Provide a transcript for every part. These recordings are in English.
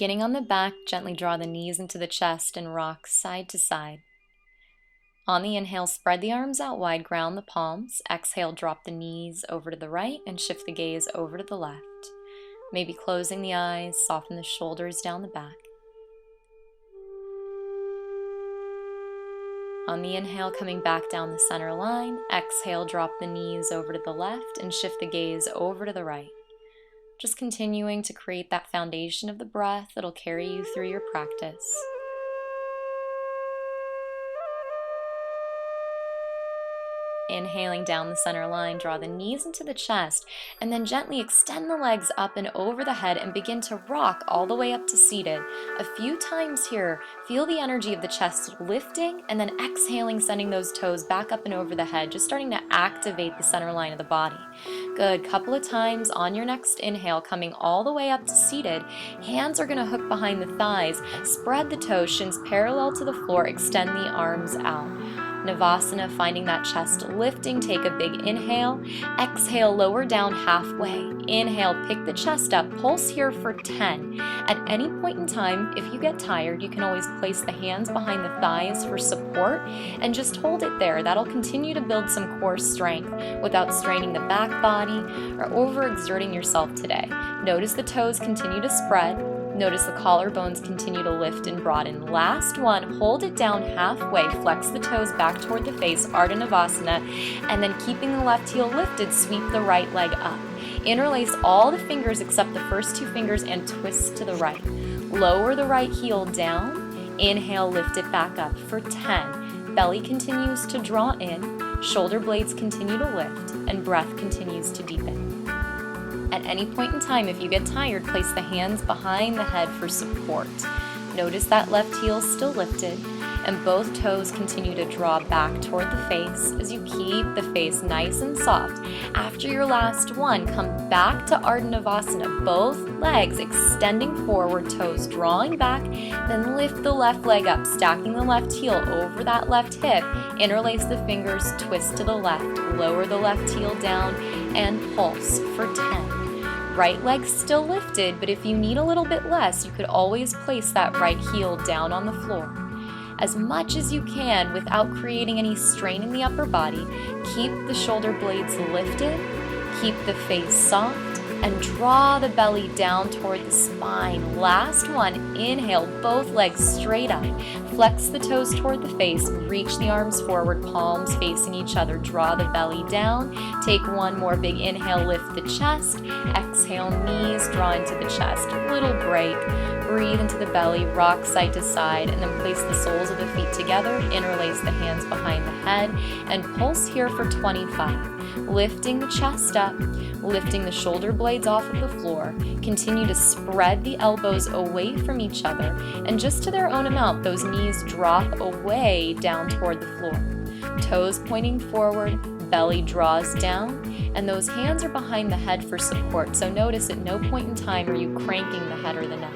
Beginning on the back, gently draw the knees into the chest and rock side to side. On the inhale, spread the arms out wide, ground the palms. Exhale, drop the knees over to the right and shift the gaze over to the left. Maybe closing the eyes, soften the shoulders down the back. On the inhale, coming back down the center line. Exhale, drop the knees over to the left and shift the gaze over to the right. Just continuing to create that foundation of the breath that'll carry you through your practice. Inhaling down the center line, draw the knees into the chest, and then gently extend the legs up and over the head and begin to rock all the way up to seated. A few times here, feel the energy of the chest lifting, and then exhaling, sending those toes back up and over the head, just starting to activate the center line of the body. Good. Couple of times on your next inhale, coming all the way up to seated. Hands are going to hook behind the thighs. Spread the toes, shins parallel to the floor, extend the arms out. Navasana, finding that chest lifting. Take a big inhale. Exhale, lower down halfway. Inhale, pick the chest up. Pulse here for 10. At any point in time, if you get tired, you can always place the hands behind the thighs for support and just hold it there. That'll continue to build some core strength without straining the back body or overexerting yourself today. Notice the toes continue to spread. Notice the collarbones continue to lift and broaden. Last one, hold it down halfway, flex the toes back toward the face, Ardha Navasana, and then keeping the left heel lifted, sweep the right leg up. Interlace all the fingers except the first two fingers and twist to the right. Lower the right heel down, inhale, lift it back up for 10. Belly continues to draw in, shoulder blades continue to lift, and breath continues to deepen. At any point in time, if you get tired, place the hands behind the head for support. Notice that left heel still lifted, and both toes continue to draw back toward the face as you keep the face nice and soft. After your last one, come back to Ardha Navasana, both legs extending forward, toes drawing back, then lift the left leg up, stacking the left heel over that left hip, interlace the fingers, twist to the left, lower the left heel down, and pulse for 10. Right leg still lifted, but if you need a little bit less, you could always place that right heel down on the floor. As much as you can without creating any strain in the upper body, keep the shoulder blades lifted, keep the face soft, and draw the belly down toward the spine. Last one, inhale, both legs straight up. Flex the toes toward the face, reach the arms forward, palms facing each other. Draw the belly down. Take one more big inhale, lift the chest. Exhale, knees draw into the chest. Little break. Breathe into the belly, rock side to side, and then place the soles of the feet together. Interlace the hands behind the head, and pulse here for 25. Lifting the chest up, lifting the shoulder blades off of the floor. Continue to spread the elbows away from each other, and just to their own amount, those knees drop away down toward the floor. Toes pointing forward, belly draws down, and those hands are behind the head for support, so notice at no point in time are you cranking the head or the neck.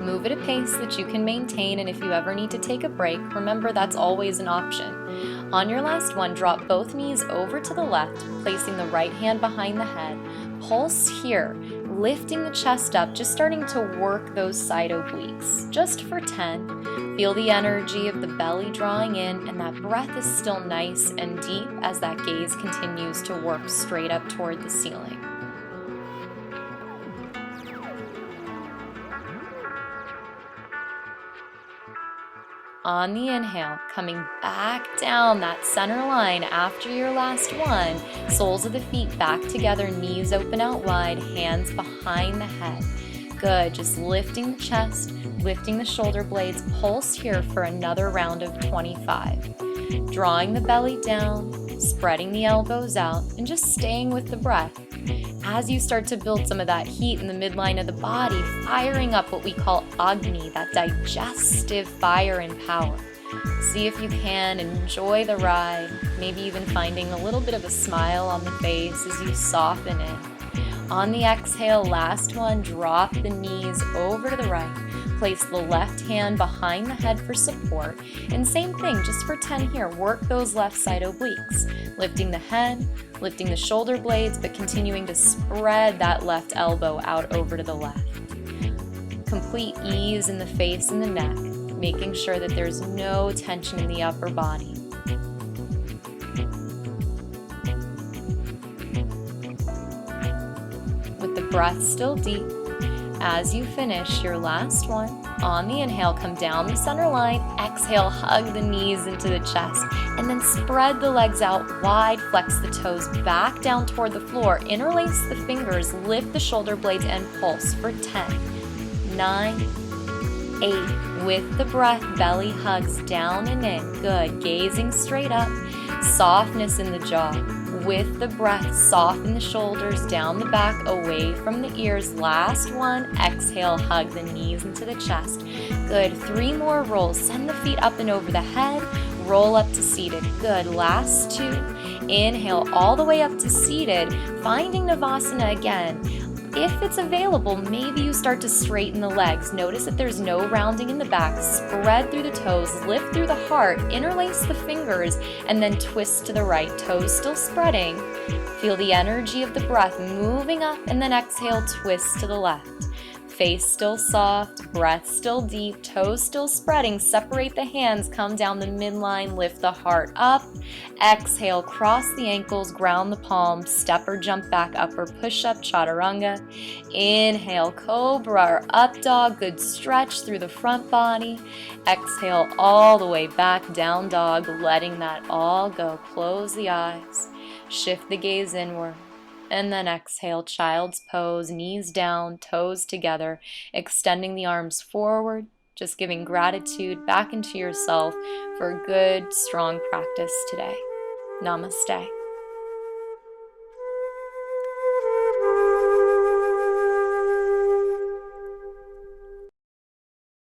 Move at a pace that you can maintain, and if you ever need to take a break, remember that's always an option. On your last one, drop both knees over to the left, placing the right hand behind the head. Pulse here, lifting the chest up, just starting to work those side obliques. Just for 10, feel the energy of the belly drawing in, and that breath is still nice and deep as that gaze continues to work straight up toward the ceiling. On the inhale, coming back down that center line after your last one, soles of the feet back together, knees open out wide, hands behind the head. Good, just lifting the chest, lifting the shoulder blades, pulse here for another round of 25. Drawing the belly down, spreading the elbows out, and just staying with the breath. As you start to build some of that heat in the midline of the body, firing up what we call Agni, that digestive fire and power. See if you can enjoy the ride, maybe even finding a little bit of a smile on the face as you soften it. On the exhale, last one, drop the knees over to the right. Place the left hand behind the head for support. And same thing, just for 10 here, work those left side obliques. Lifting the head, lifting the shoulder blades, but continuing to spread that left elbow out over to the left. complete ease in the face and the neck, making sure that there's no tension in the upper body. With the breath still deep, as you finish your last one, on the inhale, come down the center line. Exhale, hug the knees into the chest, and then spread the legs out wide, flex the toes back down toward the floor, interlace the fingers, lift the shoulder blades, and pulse for 10, 9, 8. With the breath, belly hugs down and in. Good. Gazing straight up, softness in the jaw. With the breath, soften the shoulders down the back, away from the ears. Last one. Exhale, hug the knees into the chest. Good. 3 more rolls. Send the feet up and over the head. Roll up to seated. Good. Last 2. Inhale all the way up to seated, finding Navasana again. If it's available, maybe you start to straighten the legs. Notice that there's no rounding in the back. Spread through the toes, lift through the heart, interlace the fingers, and then twist to the right. Toes still spreading. Feel the energy of the breath moving up, and then exhale, twist to the left. Face still soft, breath still deep, toes still spreading. Separate the hands, come down the midline, lift the heart up. Exhale, cross the ankles, ground the palms, step or jump back, upper push-up, chaturanga. Inhale, cobra or up dog, good stretch through the front body. Exhale all the way back, down dog, letting that all go. Close the eyes, shift the gaze inward. And then exhale, child's pose, knees down, toes together, extending the arms forward, just giving gratitude back into yourself for a good, strong practice today. Namaste.